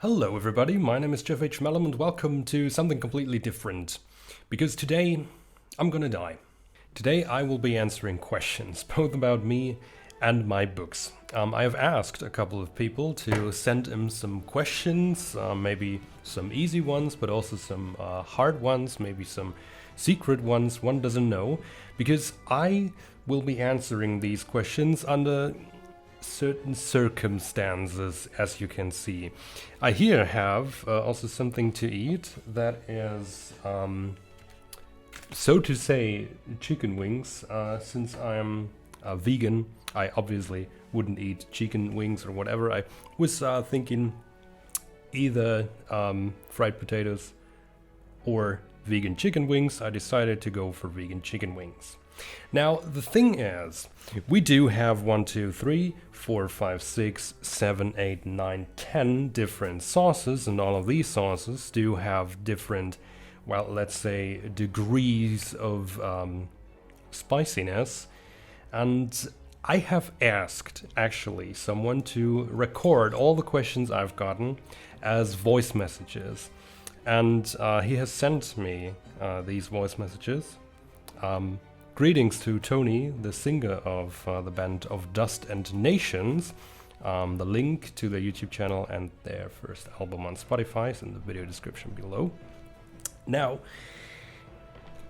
Hello everybody, my name is Jeff H. Malum and welcome to something completely different. Because today, I'm gonna die. Today I will be answering questions, both about me and my books. I have asked a couple of people to send in some questions, maybe some easy ones, but also some hard ones, maybe some secret ones one doesn't know, because I will be answering these questions under certain circumstances, as you can see. I here have also something to eat that is, so to say, chicken wings. Since I'm a vegan, I obviously wouldn't eat chicken wings or whatever. I was thinking either fried potatoes or vegan chicken wings. I decided to go for vegan chicken wings. Now, the thing is, we do have 1, 2, 3, 4, 5, 6, 7, 8, 9, 10 different sauces, and all of these sauces do have different, well, let's say, degrees of spiciness. And I have asked, actually, someone to record all the questions I've gotten as voice messages. And he has sent me these voice messages. Greetings to Tony, the singer of the band of Dust and Nations. The link to their YouTube channel and their first album on Spotify is in the video description below. Now,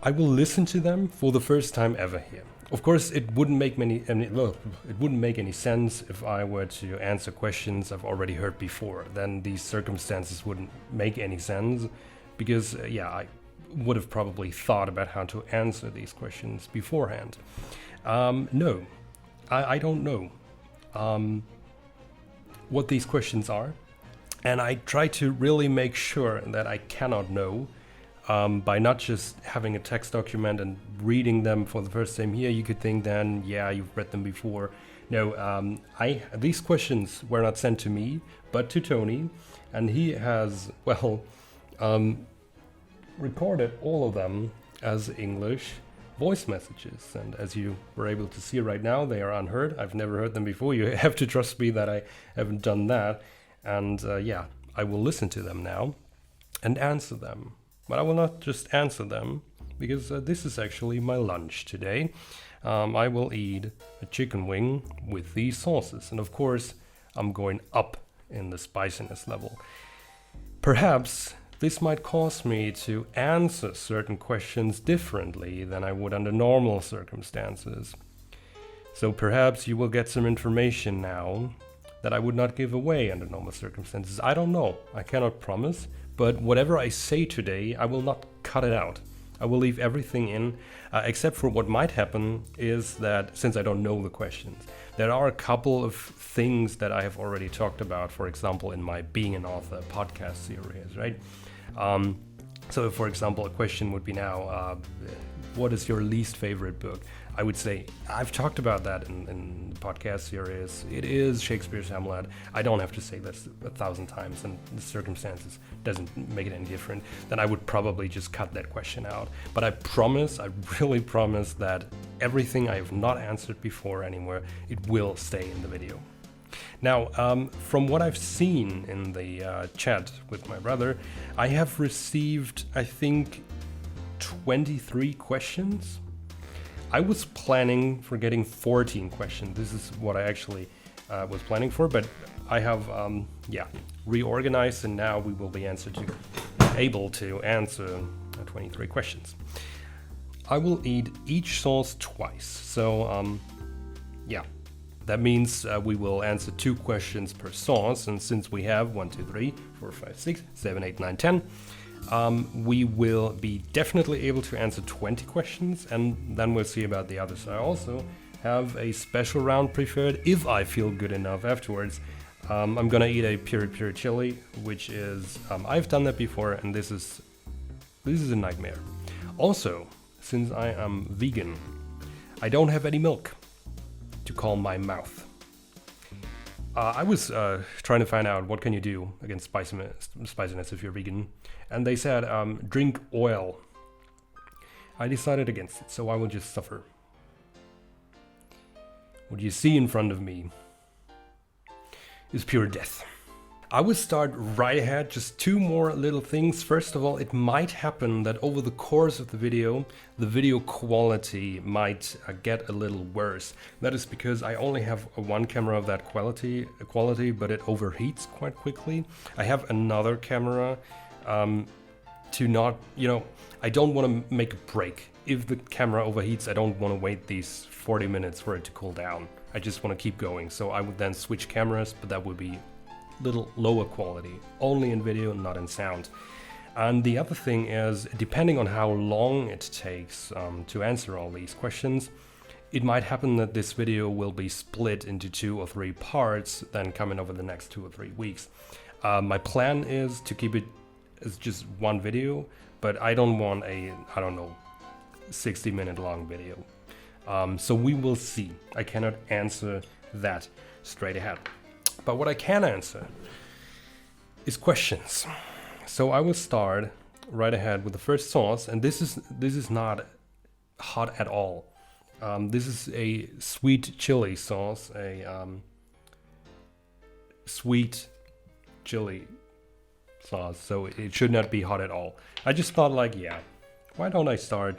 I will listen to them for the first time ever here. Of course, it wouldn't make any sense if I were to answer questions I've already heard before. Then these circumstances wouldn't make any sense because, I would have probably thought about how to answer these questions beforehand. No, I don't know what these questions are, and I try to really make sure that I cannot know by not just having a text document and reading them for the first time here. You could think then, you've read them before. No, these questions were not sent to me, but to Tony, and he has, recorded all of them as English voice messages, and as you were able to see right now, they are unheard. I've never heard them before. You have to trust me that I haven't done that. And I will listen to them now and answer them. But I will not just answer them, because this is actually my lunch today. I will eat a chicken wing with these sauces, and of course I'm going up in the spiciness level. Perhaps this might cause me to answer certain questions differently than I would under normal circumstances. So perhaps you will get some information now that I would not give away under normal circumstances. I don't know. I cannot promise. But whatever I say today, I will not cut it out. I will leave everything in, except for what might happen is that, since I don't know the questions, there are a couple of things that I have already talked about, for example, in my Being an Author podcast series, right? So, for example, a question would be now, what is your least favorite book? I would say, I've talked about that in the podcast series. It is Shakespeare's Hamlet. I don't have to say this 1,000 times, and the circumstances doesn't make it any different. Then I would probably just cut that question out. But I really promise that everything I have not answered before anywhere, it will stay in the video. Now, from what I've seen in the chat with my brother, I have received, I think, 23 questions. I was planning for getting 14 questions. This is what I actually was planning for, but I have, reorganized, and now we will be able to answer 23 questions. I will eat each sauce twice, so that means we will answer 2 questions per sauce, and since we have 1, 2, 3, 4, 5, 6, 7, 8, 9, 10, we will be definitely able to answer 20 questions, and then we'll see about the others. I also have a special round prepared if I feel good enough afterwards. I'm gonna eat a piri chili, which is, I've done that before, and this is a nightmare. Also, since I am vegan, I don't have any milk to calm my mouth. I was trying to find out what can you do against spiciness if you're vegan, and they said drink oil. I decided against it, so I will just suffer. What you see in front of me is pure death. I would start right ahead, just two more little things. First of all, it might happen that over the course of the video quality might get a little worse. That is because I only have one camera of that quality, but it overheats quite quickly. I have another camera to not, I don't want to make a break. If the camera overheats, I don't want to wait these 40 minutes for it to cool down. I just want to keep going. So I would then switch cameras, but that would be little lower quality, only in video, not in sound. And the other thing is, depending on how long it takes to answer all these questions, it might happen that this video will be split into 2 or 3 parts, then coming over the next 2 or 3 weeks. My plan is to keep it as just one video, but I don't want a, 60-minute long video. So we will see. I cannot answer that straight ahead. But what I can answer is questions. So I will start right ahead with the first sauce, and this is not hot at all. This is a sweet chili sauce, a sweet chili sauce, so it should not be hot at all. I just thought, like, yeah, why don't I start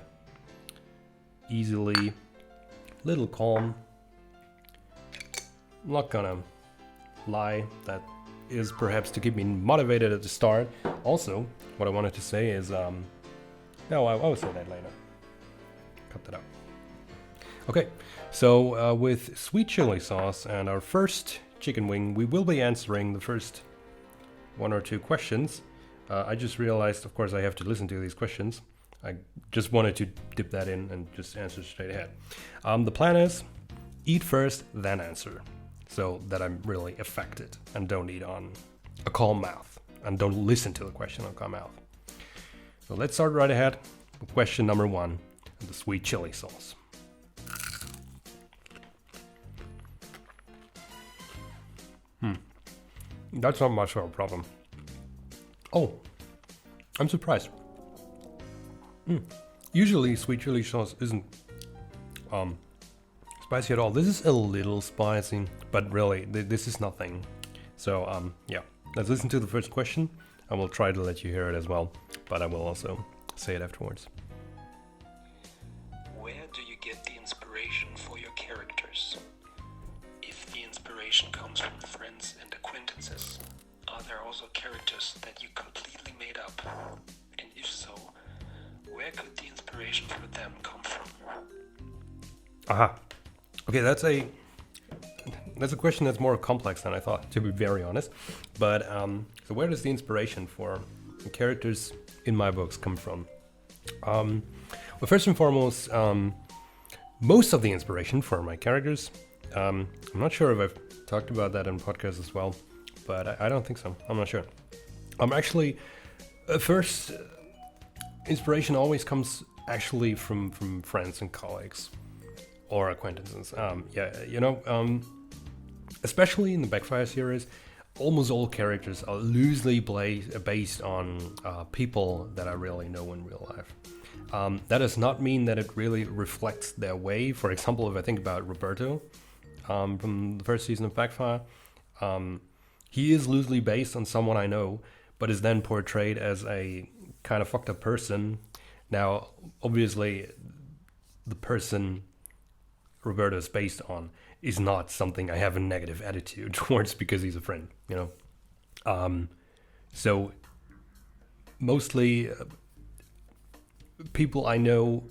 easily, little calm. I'm not gonna lie, that is perhaps to keep me motivated at the start. Also, what I wanted to say is, no, I will say that later. Cut that out. Okay, so with sweet chili sauce and our first chicken wing, we will be answering the first 1 or 2 questions. I just realized, of course, I have to listen to these questions. I just wanted to dip that in and just answer straight ahead. The plan is eat first, then answer, so that I'm really affected and don't eat on a calm mouth and don't listen to the question on calm mouth. So let's start right ahead with question number 1, the sweet chili sauce. That's not much of a problem. Oh, I'm surprised. Usually sweet chili sauce isn't spicy at all. This is a little spicy, but really, this is nothing. So, yeah, let's listen to the first question. I will try to let you hear it as well, but I will also say it afterwards. Where do you get the inspiration for your characters? If the inspiration comes from friends and acquaintances, are there also characters that you completely made up? And if so, where could the inspiration for them come from? Aha. Okay, that's a question that's more complex than I thought, to be very honest. But so where does the inspiration for the characters in my books come from? Well, first and foremost, most of the inspiration for my characters, I'm not sure if I've talked about that in podcasts as well, but I don't think so. I'm not sure. Actually, first inspiration always comes actually from friends and colleagues or acquaintances. Especially in the Backfire series, almost all characters are loosely based on people that I really know in real life. That does not mean that it really reflects their way. For example, if I think about Roberto from the first season of Backfire, he is loosely based on someone I know, but is then portrayed as a kind of fucked up person. Now, obviously, the person Roberto is based on is not something I have a negative attitude towards because he's a friend, So mostly people I know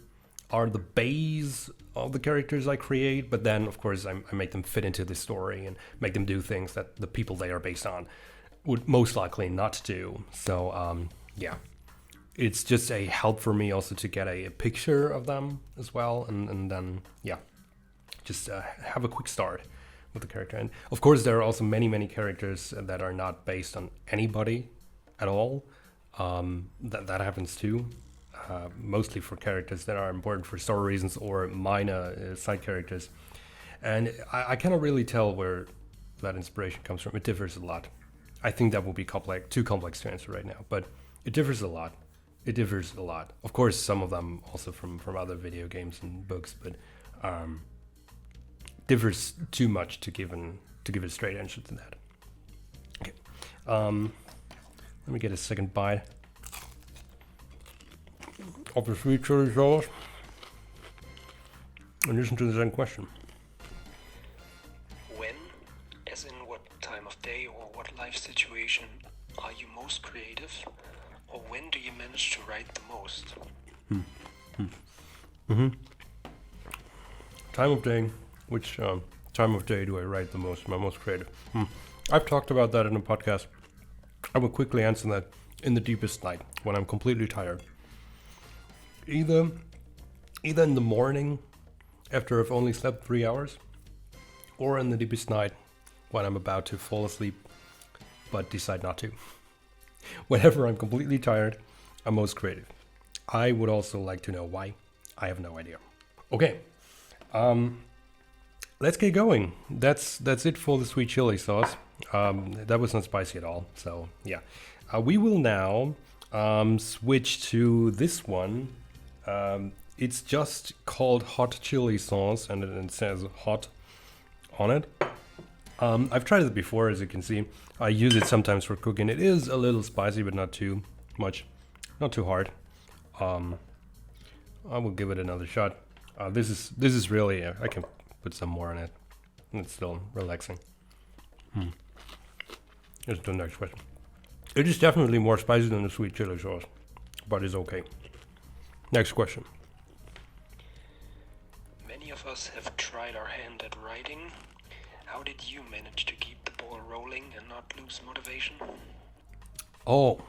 are the base of the characters I create, but then of course I make them fit into the story and make them do things that the people they are based on would most likely not do. So yeah, it's just a help for me also to get a picture of them as well, and then yeah, just have a quick start with the character. And of course there are also many characters that are not based on anybody at all. That happens too. Mostly for characters that are important for story reasons or minor side characters. And I cannot really tell where that inspiration comes from. It differs a lot. I think that will be too complex to answer right now, but it differs a lot. Of course, some of them also from other video games and books, but differs too much to give a straight answer to that. Okay. Let me get a second bite of the sweet chili sauce and listen to the second question. When, as in what time of day or what life situation, are you most creative? Or when do you manage to write the most? Time of day. Which time of day do I write the most? My most creative. I've talked about that in a podcast. I will quickly answer that. In the deepest night, when I'm completely tired. Either in the morning, after I've only slept 3 hours, or in the deepest night, when I'm about to fall asleep, but decide not to. Whenever I'm completely tired, I'm most creative. I would also like to know why. I have no idea. Okay, let's get going. That's it for the sweet chili sauce. That was not spicy at all, so yeah. We will now switch to this one. It's just called hot chili sauce, and it says hot on it. I've tried it before, as you can see. I use it sometimes for cooking. It is a little spicy, but not too much, not too hard. I will give it another shot. This is really, I can put some more on it. It's still relaxing. Here's the next question. It is definitely more spicy than the sweet chili sauce, but it's okay. Next question. Many of us have tried our hand at writing. How did you manage to keep the ball rolling and not lose motivation? Oh.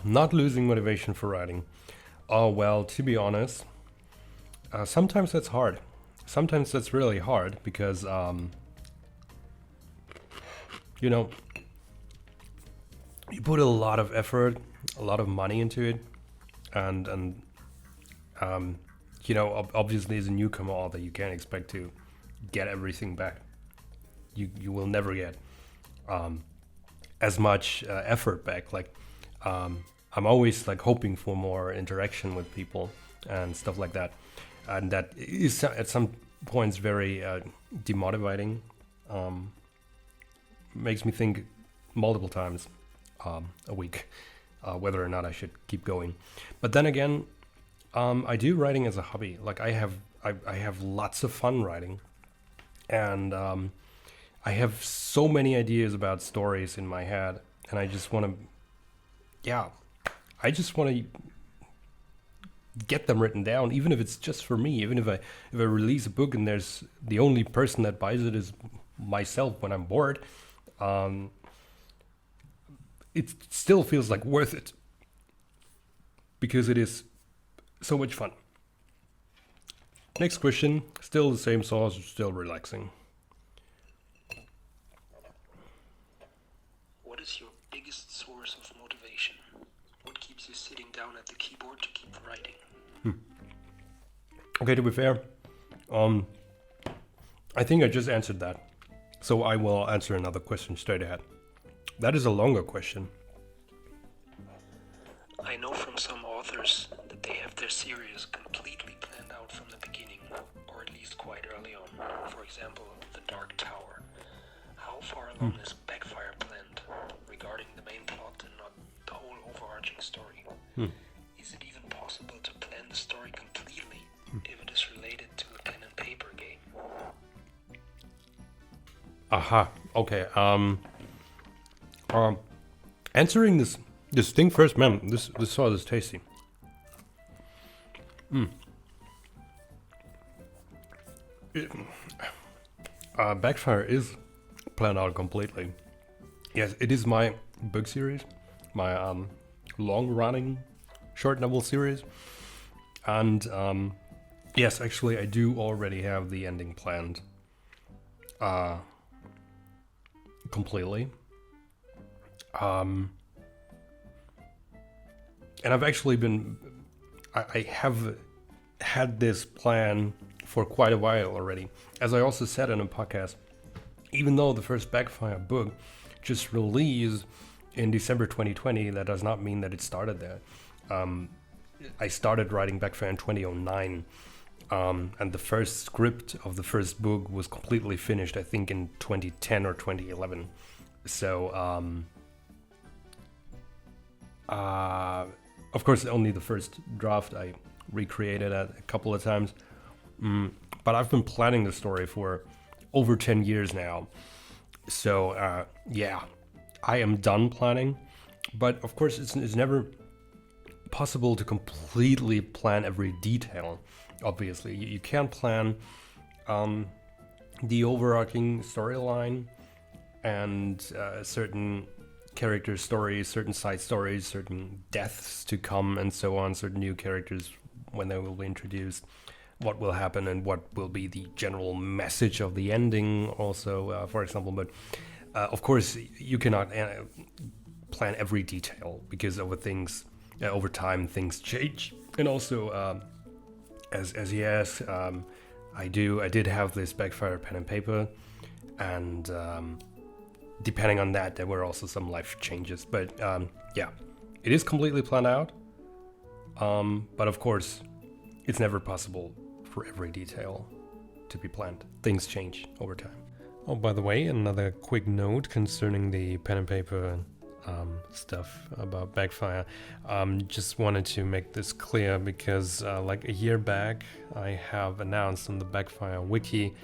Not losing motivation for writing. Oh, well, to be honest, sometimes that's hard. Sometimes that's really hard because, you know, you put a lot of effort, a lot of money into it, and you know, obviously as a newcomer author, you can't expect to get everything back. You will never get as much effort back. Like, I'm always like hoping for more interaction with people and stuff like that, and that is at some points very demotivating. Makes me think multiple times a week whether or not I should keep going. But then again, I do writing as a hobby. Like I have lots of fun writing, and I have so many ideas about stories in my head, and I just want to get them written down, even if it's just for me. Even if I release a book and there's the only person that buys it is myself when I'm bored, it still feels like worth it because it is so much fun. Next question, still the same sauce, still relaxing. What is your biggest source of motivation? What keeps you sitting down at the keyboard to keep writing? Okay, to be fair, I think I just answered that. So I will answer another question straight ahead. That is a longer question. I know from some authors that they have their series completely planned out from the beginning, or at least quite early on. For example, The Dark Tower. How far along is Backfire planned regarding the main plot and not the whole overarching story? Is it even possible to plan the story completely if it is related to a pen and paper game? Aha. Okay. Answering this thing first, man. This sauce is tasty. Backfire is planned out completely. Yes, it is my book series, my long-running short novel series, and yes, actually, I do already have the ending planned. Completely. And I've actually I have had this plan for quite a while already. As I also said in a podcast, even though the first Backfire book just released in December 2020, that does not mean that it started there. I started writing Backfire in 2009, And the first script of the first book was completely finished, I think, in 2010 or 2011. So, of course, only the first draft. I recreated it a couple of times. But I've been planning the story for over 10 years now. So, yeah, I am done planning. But, of course, it's never possible to completely plan every detail. Obviously, you can't plan the overarching storyline and certain character stories, certain side stories, certain deaths to come, and so on, certain new characters when they will be introduced, what will happen and what will be the general message of the ending also, for example. But of course, you cannot plan every detail because over time things change. And also, as he asked, I did have this Backfire pen and paper, and depending on that, there were also some life changes. But yeah, it is completely planned out. But of course, it's never possible for every detail to be planned. Things change over time. Oh, by the way, another quick note concerning the pen and paper stuff about Backfire. Just wanted to make this clear because like a year back, I have announced on the Backfire wiki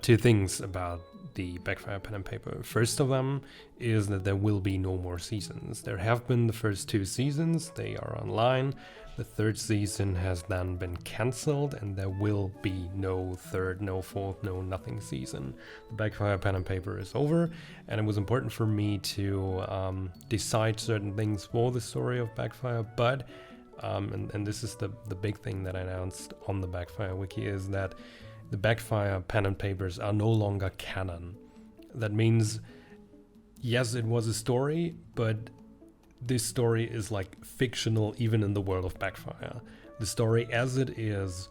2 things about the Backfire pen and paper. First of them is that there will be no more seasons. There have been the first 2 seasons, they are online. The 3rd season has then been cancelled, and there will be no 3rd, no 4th, no nothing season. The Backfire pen and paper is over, and it was important for me to decide certain things for the story of Backfire, but, and this is the big thing that I announced on the Backfire wiki, is that the Backfire pen and papers are no longer canon. That means, yes, it was a story, but this story is like fictional even in the world of Backfire. The story as it is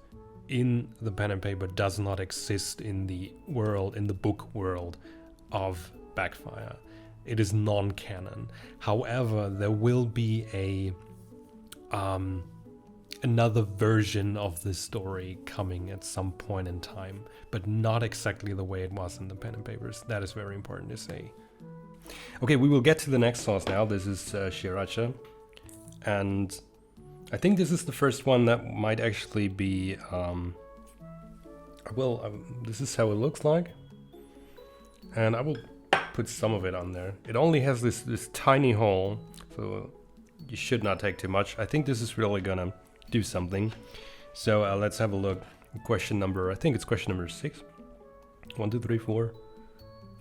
in the pen and paper does not exist in the world, in the book world of Backfire. It is non-canon. However, there will be another version of this story coming at some point in time, but not exactly the way it was in the pen and papers. That is very important to say. Okay, we will get to the next source now. This is Shiracha, and I think this is the first one that might actually be this is how it looks like, and I will put some of it on there. It only has this tiny hole, so you should not take too much. I think this is really gonna do something. So let's have a look. Question number 6. 1, 2, 3, 4,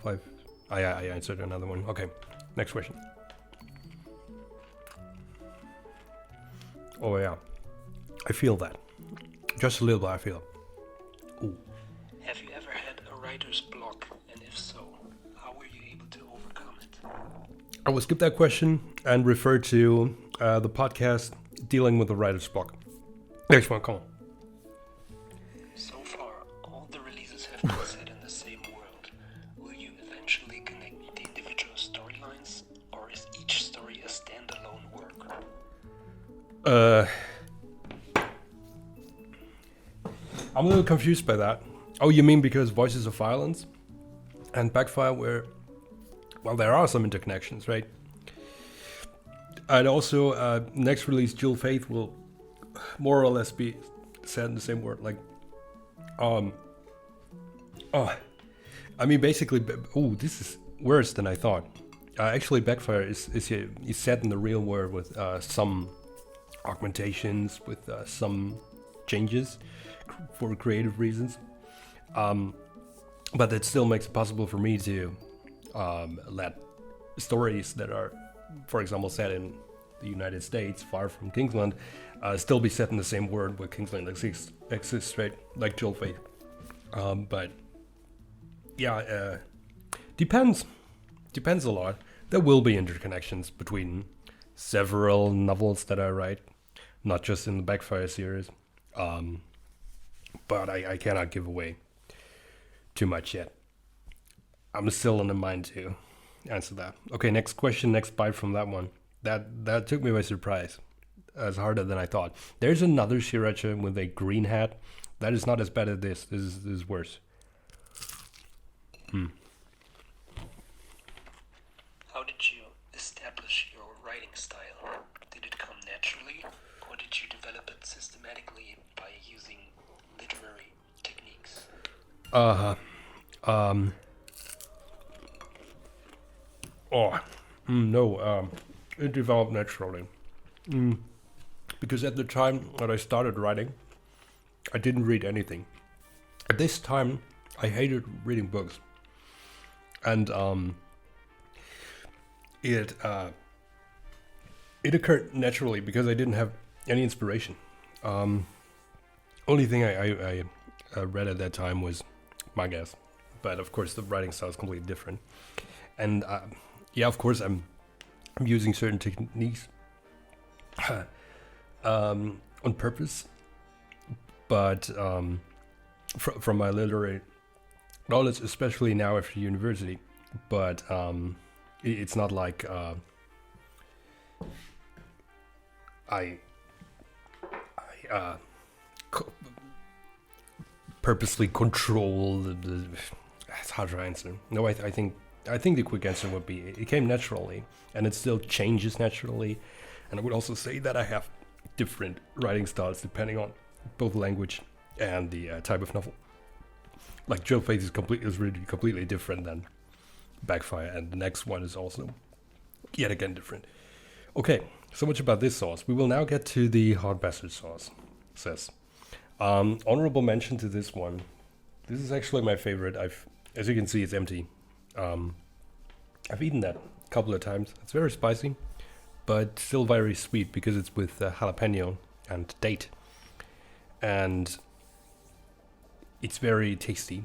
5. I answered another one. Okay, next question. Oh yeah, I feel that. Just a little bit, I feel it. Ooh. Have you ever had a writer's block? And if so, how were you able to overcome it? I will skip that question and refer to the podcast Dealing with the Writer's Block. Next one, come on. So far, all the releases have been set in the same world. Will you eventually connect the individual storylines, or is each story a standalone work? I'm a little confused by that. Oh, you mean because Voices of Violence and Backfire were... Well, there are some interconnections, right? And also, next release, Jewel Faith, will more or less be said in the same word. Like, I mean, basically, this is worse than I thought. Actually, Backfire is set in the real world with some augmentations, with some changes for creative reasons. But that still makes it possible for me to let stories that are, for example, set in the United States, far from Kingsland, still be set in the same world where Kingsland exists, right? Like Jewel Faith. But yeah, depends a lot. There will be interconnections between several novels that I write, not just in the Backfire series. But I cannot give away too much yet. I'm still in the mind to answer that. Okay, next question, next bite from that one. That took me by surprise. It's harder than I thought. There's another Shiracha with a green hat That is not as bad as this. This is worse. How did you establish your writing style? Did it come naturally, or did you develop it systematically by using literary techniques? No, it developed naturally. Because at the time that I started writing, I didn't read anything. At this time, I hated reading books. And it occurred naturally because I didn't have any inspiration. Only thing I read at that time was mangas. But of course, the writing style is completely different. And yeah, of course, I'm using certain techniques on purpose, but from my literary knowledge, especially now after university. But it's not like I purposely control the. It's hard to answer. No, I think the quick answer would be it came naturally, and it still changes naturally. And I would also say that I have different writing styles depending on both language and the type of novel. Like Joe Face is really completely different than Backfire, and the next one is also yet again different. Okay, so much about this sauce. We will now get to the hot bastard sauce. Honorable mention to this one. This is actually my favorite. As you can see, it's empty. I've eaten that a couple of times. It's very spicy, but still very sweet because it's with jalapeno and date. And it's very tasty,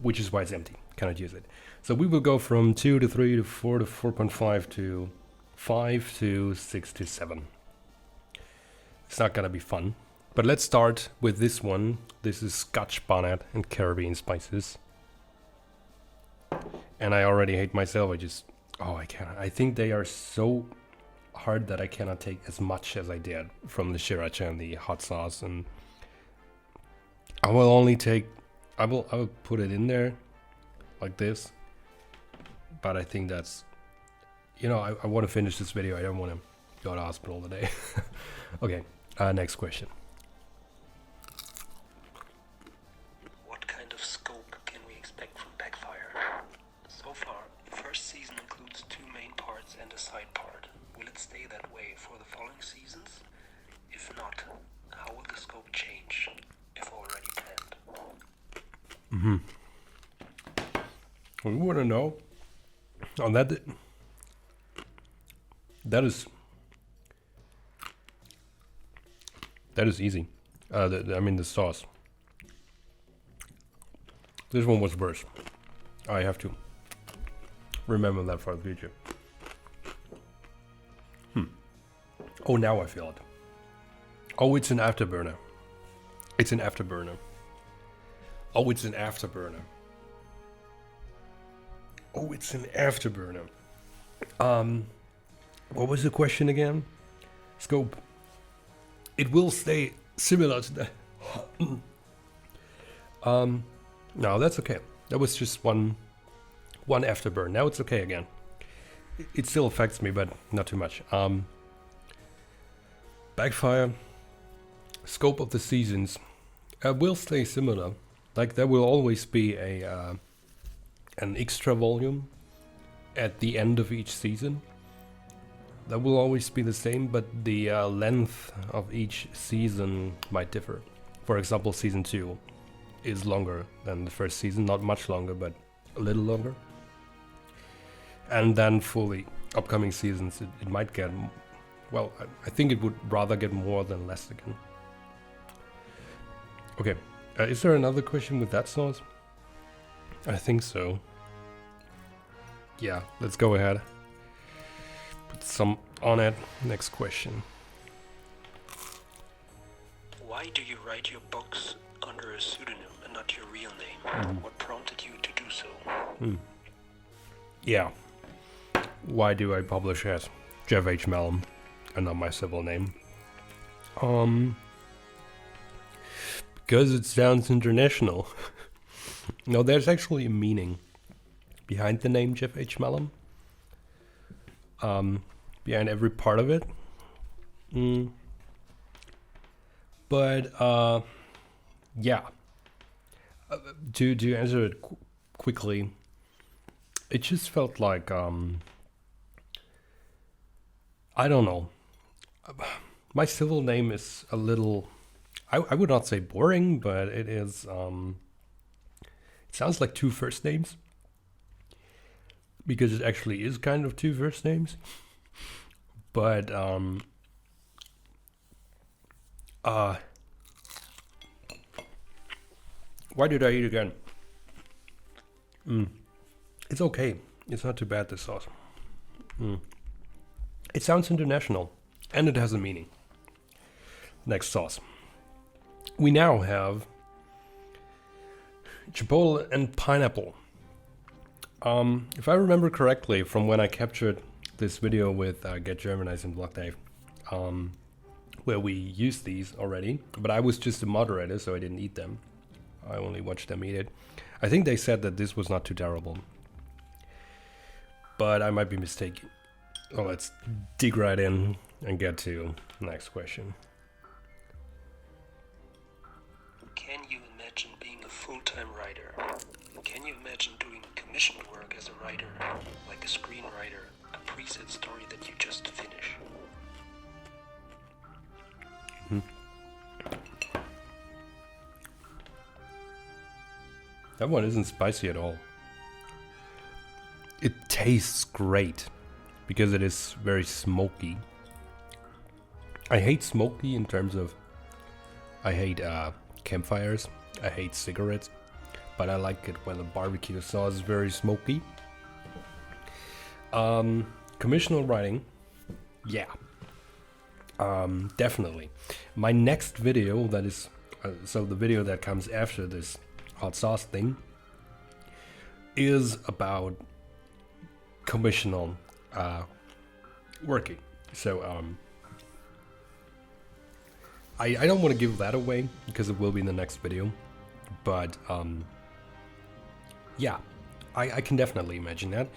which is why it's empty. Cannot use it. So we will go from 2 to 3 to 4 to 4.5 to 5 to 6 to 7. It's not gonna be fun. But let's start with this one. This is Scotch, Bonnet, and Caribbean spices. And I already hate myself. I cannot. I think they are so hard that I cannot take as much as I did from the Shiracha and the hot sauce. And I will put it in there like this. But I think that's, I want to finish this video. I don't want to go to the hospital today. Okay, next question. What kind of scope can we expect from Backfire? So far, the first season includes 2 main parts and a side part. Will it stay that way for the following seasons? If not, how will the scope change, if already planned? We want to know on that. That is easy. The sauce. This one was worse. I have to remember that for the future. Oh, now I feel it. Oh, it's an afterburner. It's an afterburner. Oh, it's an afterburner. Oh, it's an afterburner. What was the question again? Scope. It will stay similar to that. No, that's okay. That was just one afterburn. Now it's okay again. It still affects me, but not too much. Backfire. Scope of the seasons will stay similar. Like there will always be an extra volume at the end of each season. That will always be the same, but the length of each season might differ. For example, season 2 is longer than the first season, not much longer, but a little longer. And then for the upcoming seasons, it might get, well, I think it would rather get more than less again. Okay, is there another question with that sauce? I think so. Yeah, let's go ahead. Put some on it. Next question. Why do you write your books under a pseudonym and not your real name? What prompted you to do so? Yeah. Why do I publish as Jeff H. Malum and not my civil name? Because it sounds international. No, there's actually a meaning behind the name Jeff H. Malum. Behind every part of it. But yeah. To answer it quickly, it just felt like I don't know. My civil name is a little, I would not say boring, but it is, it sounds like two first names. Because it actually is kind of two first names. But, why did I eat again? It's okay. It's not too bad, this sauce. It sounds international, and it has a meaning. Next sauce. We now have chipotle and pineapple. If I remember correctly, from when I captured this video with Get Germanized and Block Dave, where we used these already, but I was just a moderator, so I didn't eat them. I only watched them eat it. I think they said that this was not too terrible, but I might be mistaken. Well, let's dig right in and get to the next question. Can you imagine being a full-time writer? Can you imagine doing commissioned work as a writer, like a screenwriter, a preset story that you just finish? That one isn't spicy at all. It tastes great because it is very smoky. I hate smoky in terms of I hate campfires, I hate cigarettes, but I like it when the barbecue sauce is very smoky. Commissional writing, yeah, definitely. My next video, that is, so the video that comes after this hot sauce thing, is about commissional working. So I don't want to give that away because it will be in the next video, but yeah, I can definitely imagine that.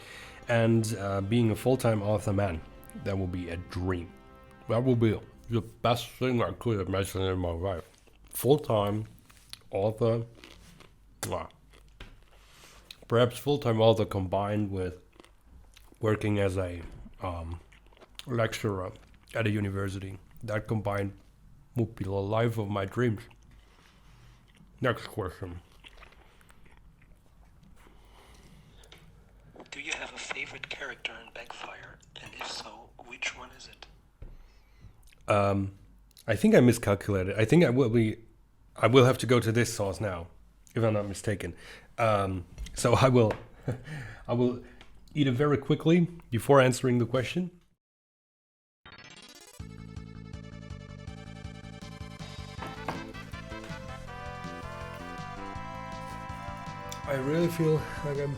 And being a full-time author, man, that will be a dream. That will be the best thing I could imagine in my life. Full-time author, wow. Perhaps full-time author combined with working as a lecturer at a university. That combined would be the life of my dreams. Next question. Do you have a favorite character in Backfire? And if so, which one is it? I think I miscalculated. I think I will have to go to this sauce now, if I'm not mistaken. So I will eat it very quickly before answering the question. I really feel like I'm